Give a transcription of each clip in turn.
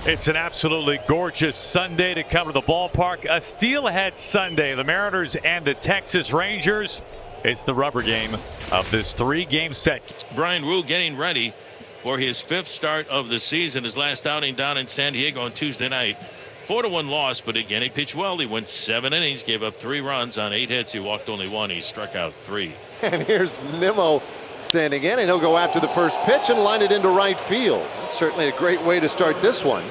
It's an absolutely gorgeous Sunday to come to the ballpark. A steelhead Sunday. The Mariners and the Texas Rangers. It's the rubber game of this 3-game set. Bryan Woo getting ready for his 5th start of the season. His last outing down in San Diego on Tuesday night. 4-1 loss, but again he pitched well. He went 7 innings, gave up 3 runs on 8 hits. He walked only 1. He struck out 3. And here's Nimmo standing in, and he'll go after the first pitch and line it into right field. That's certainly a great way to start this one.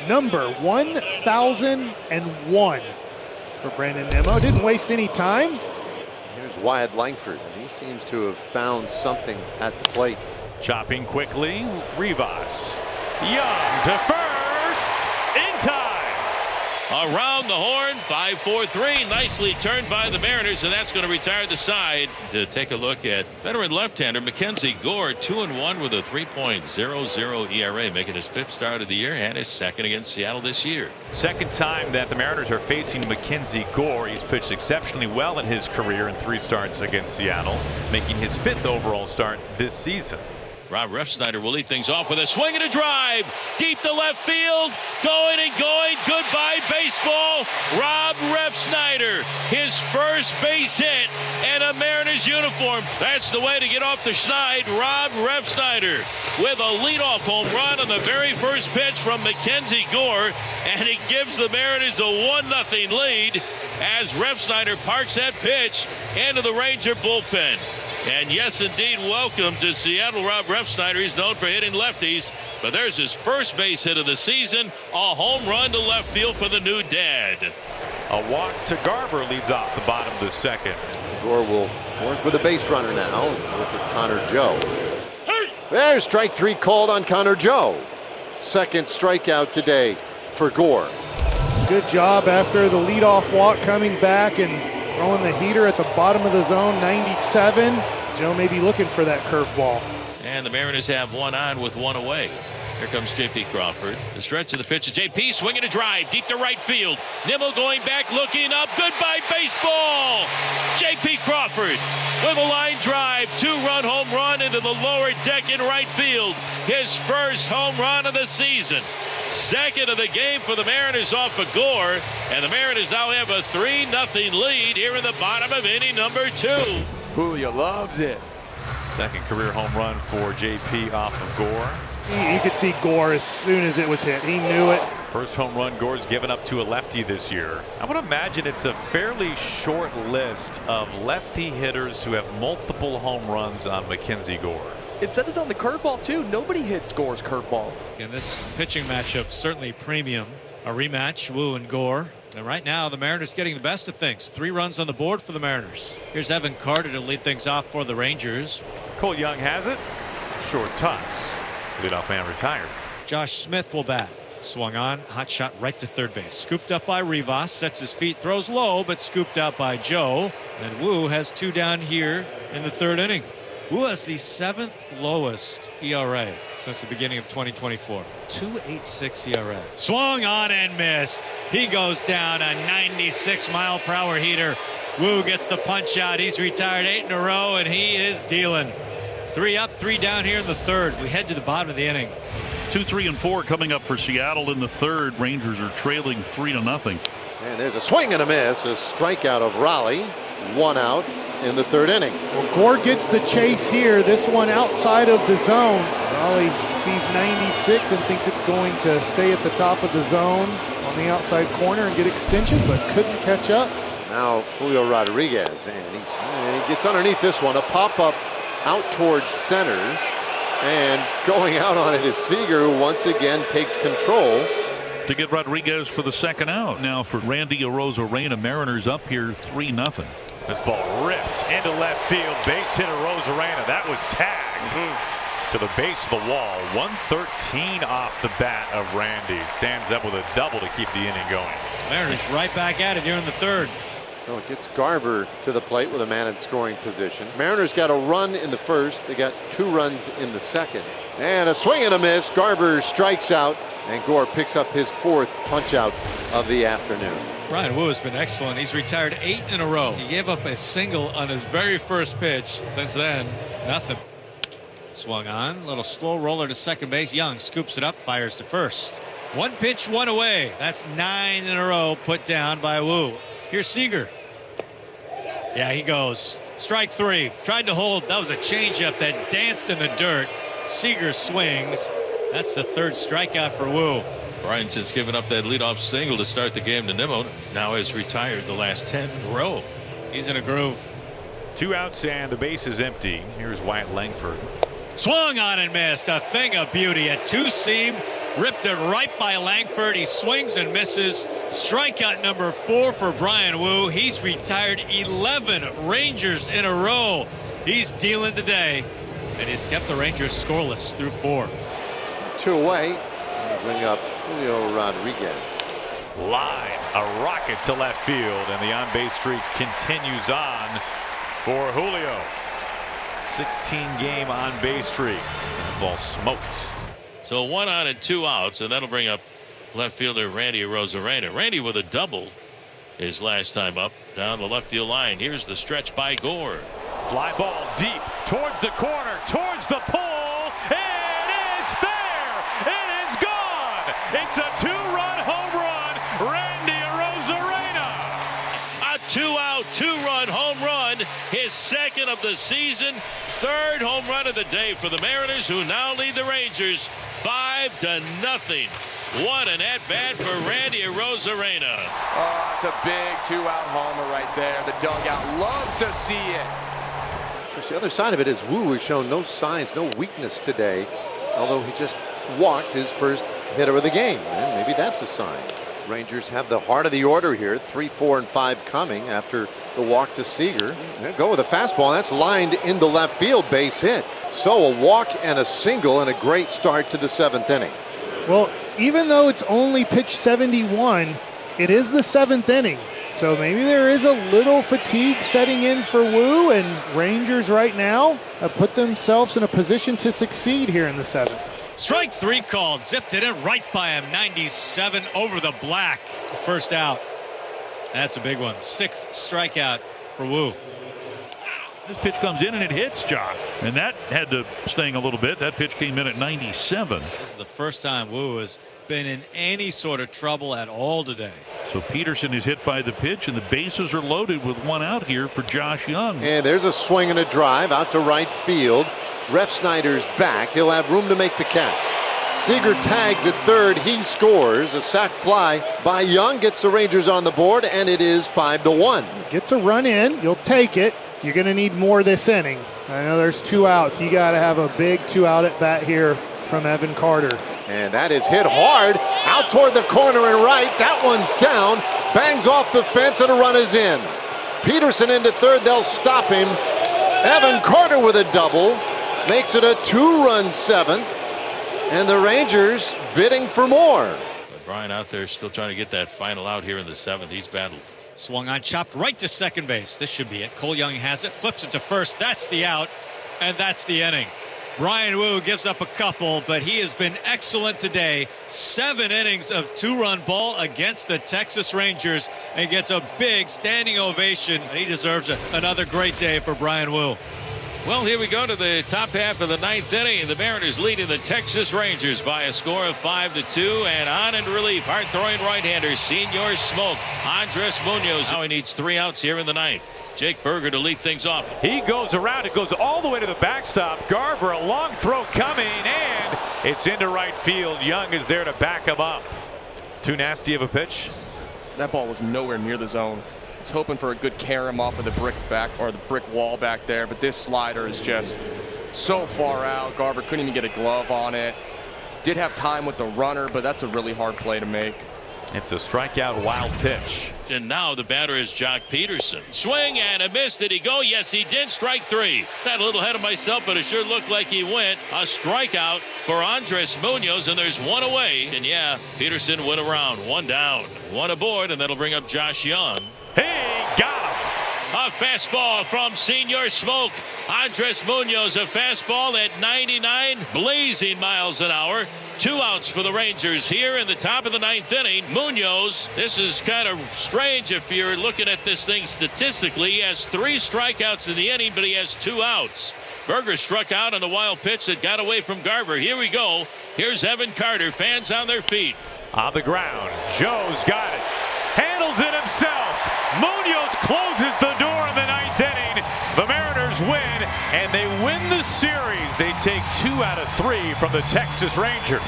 Number 1001 for Brandon Nimmo. Didn't waste any time. Here's Wyatt Langford. He seems to have found something at the plate. Chopping quickly, Rivas. Young to first, in time. Around the horn, 5-4-3, nicely turned by the Mariners, and that's going to retire the side. To take a look at veteran left-hander Mackenzie Gore, 2-1 with a 3.00 ERA, making his 5th start of the year and his 2nd against Seattle this year. Second time that the Mariners are facing Mackenzie Gore. He's pitched exceptionally well in his career in 3 starts against Seattle, making his 5th overall start this season. Rob Refsnyder will lead things off with a swing and a drive deep to left field, going and going. Goodbye baseball. Rob Refsnyder, his first base hit in a Mariners uniform. That's the way to get off the schneid. Rob Refsnyder with a leadoff home run on the very first pitch from Mackenzie Gore, and it gives the Mariners a 1-0 lead as Refsnyder parks that pitch into the Ranger bullpen. And yes, indeed, welcome to Seattle, Rob Refsnyder. He's known for hitting lefties, but there's his first base hit of the season, a home run to left field for the new dad. A walk to Garver leads off the bottom of the 2nd. Gore will work with a base runner now. Let's look at Connor Joe. There's strike 3 called on Connor Joe. 2nd strikeout today for Gore. Good job after the leadoff walk, coming back and throwing the heater at the bottom of the zone. 97. Joe may be looking for that curveball. And the Mariners have 1 on with 1 away. Here comes J.P. Crawford. The stretch of the pitch to J.P. swinging a drive deep to right field. Nimmo going back, looking up. Goodbye baseball. J.P. Crawford with a line drive. 2-run home run into the lower deck in right field. His first home run of the season. 2nd of the game for the Mariners off of Gore. And the Mariners now have a 3-0 lead here in the bottom of inning number 2. Julio loves it. 2nd career home run for JP off of Gore. You could see Gore as soon as it was hit. He knew it. First home run Gore's given up to a lefty this year. I would imagine it's a fairly short list of lefty hitters who have multiple home runs on Mackenzie Gore. It said it's on the curveball too. Nobody hits Gore's curveball. And this pitching matchup certainly premium. A rematch, Woo and Gore. And right now the Mariners getting the best of things. 3 runs on the board for the Mariners. Here's Evan Carter to lead things off for the Rangers. Cole Young has it. Short toss. Leadoff man retired. Josh Smith will bat. Swung on, hot shot right to third base. Scooped up by Rivas, sets his feet, throws low, but scooped out by Joe. And Woo has 2 down here in the 3rd inning. Woo has the 7th lowest ERA since the beginning of 2024. 2.86 ERA. Swung on and missed. He goes down a 96-mile-per-hour heater. Woo gets the punch out. He's retired 8 in a row, and he is dealing. 3 up, 3 down here in the 3rd. We head to the bottom of the inning. 2, 3, and 4 coming up for Seattle in the 3rd. Rangers are trailing 3-0. And there's a swing and a miss. A strikeout of Raleigh. 1 out in the 3rd inning. Well, Gore gets the chase here. This one outside of the zone. Raleigh sees 96 and thinks it's going to stay at the top of the zone on the outside corner and get extension, but couldn't catch up. Now Julio Rodriguez, and he gets underneath this one. A pop-up out towards center, and going out on it is Seager, who once again takes control. To get Rodriguez for the 2nd out. Now for Randy Arozarena, Mariners up here 3-0. This ball ripped into left field. Base hit Arozarena. That was tagged to the base of the wall. 113 off the bat of Randy. Stands up with a double to keep the inning going. Mariners right back at it here in the 3rd. So it gets Garver to the plate with a man in scoring position. Mariners got a run in the 1st. They got 2 runs in the 2nd. And a swing and a miss. Garver strikes out, and Gore picks up his 4th punch out of the afternoon. Bryan Woo has been excellent. He's retired 8 in a row. He gave up a single on his very first pitch. Since then, nothing. Swung on, little slow roller to second base. Young scoops it up, fires to first. One pitch, one away. That's 9 in a row put down by Woo. Here's Seager. Yeah, he goes. Strike 3. Tried to hold. That was a changeup that danced in the dirt. Seager swings. That's the 3rd strikeout for Woo. Bryan, since giving up that leadoff single to start the game to Nimmo, now has retired the last 10 in a row. He's in a groove. 2 outs and the base is empty. Here's Wyatt Langford. Swung on and missed. A thing of beauty. A 2-seam. Ripped it right by Langford. He swings and misses. Strikeout number 4 for Bryan Woo. He's retired 11 Rangers in a row. He's dealing today, and he's kept the Rangers scoreless through 4. 2 away. Bring up Julio Rodriguez. Line, a rocket to left field, and the on-base streak continues on for Julio. 16-game on-base streak. And the ball smoked. So 1 on and 2 outs, and that'll bring up left fielder Randy Arozarena. Randy with a double his last time up down the left field line. Here's the stretch by Gore. Fly ball deep towards the corner, towards the pole. It is fair. It is gone. It's a 2-run home run. Randy Arozarena. A 2-out, 2-run home run. His 2nd of the season. 3rd home run of the day for the Mariners, who now lead the Rangers 5-0. What an at-bat for Randy Arozarena. Oh, it's a big 2-out homer right there. The dugout loves to see it. Of course, the other side of it is Woo has shown no signs, no weakness today, although he just walked his first hitter of the game, and maybe that's a sign. Rangers have the heart of the order here, 3, 4, and 5 coming after the walk to Seager. They go with a fastball. That's lined into left field, base hit. So a walk and a single and a great start to the 7th inning. Well, even though it's only pitch 71, it is the 7th inning. So maybe there is a little fatigue setting in for Woo, and Rangers right now have put themselves in a position to succeed here in the 7th. Strike 3 called. Zipped it in right by him. 97 over the black. First out. That's a big one. 6th strikeout for Woo. This pitch comes in and it hits John, and that had to sting a little bit. That pitch came in at 97. This is the first time Woo has been in any sort of trouble at all today. So Peterson is hit by the pitch, and the bases are loaded with 1 out here for Josh Young. And there's a swing and a drive out to right field. Refsnyder's back. He'll have room to make the catch. Seager tags at 3rd. He scores. A sac fly by Young gets the Rangers on the board, and it is 5-1. Gets a run in. You'll take it. You're going to need more this inning. I know there's 2 outs. You got to have a big 2-out at bat here from Evan Carter. And that is hit hard out toward the corner and right. That one's down. Bangs off the fence, and a run is in. Peterson into 3rd. They'll stop him. Evan Carter with a double. Makes it a 2-run 7th. And the Rangers bidding for more. But Bryan out there still trying to get that final out here in the 7th. He's battled. Swung on, chopped right to second base. This should be it. Cole Young has it, flips it to first. That's the out, and that's the inning. Bryan Woo gives up a couple, but he has been excellent today. 7 innings of 2-run ball against the Texas Rangers, and gets a big standing ovation. He deserves it. Another great day for Bryan Woo. Well, here we go to the top half of the 9th inning. The Mariners leading the Texas Rangers by a score of 5-2. And on in relief, hard-throwing right-hander Senor Smoke, Andres Munoz. Now he needs 3 outs here in the 9th. Jake Burger to lead things off. He goes around. It goes all the way to the backstop. Garver, a long throw coming, and it's into right field. Young is there to back him up. Too nasty of a pitch. That ball was nowhere near the zone. He's hoping for a good carom off of the brick back or the brick wall back there, but this slider is just so far out. Garver couldn't even get a glove on it. Did have time with the runner, but that's a really hard play to make. It's a strikeout wild pitch. And now the batter is Jock Peterson. Swing and a miss. Did he go? Yes, he did. Strike 3. Got a little ahead of myself, but it sure looked like he went. A strikeout for Andres Munoz, and there's 1 away. And yeah, Peterson went around. 1 down, 1 aboard, and that'll bring up Josh Young. He got him. A fastball from Senor Smoke. Andres Munoz, a fastball at 99 blazing miles an hour. 2 outs for the Rangers here in the top of the 9th inning. Munoz, this is kind of strange if you're looking at this thing statistically. He has 3 strikeouts in the inning, but he has 2 outs. Burger struck out on the wild pitch that got away from Garver. Here we go. Here's Evan Carter. Fans on their feet. On the ground, Joe's got it. Handles it himself. Munoz closes the door in the 9th inning. The Mariners win, and they win the series. They take 2 out of 3 from the Texas Rangers.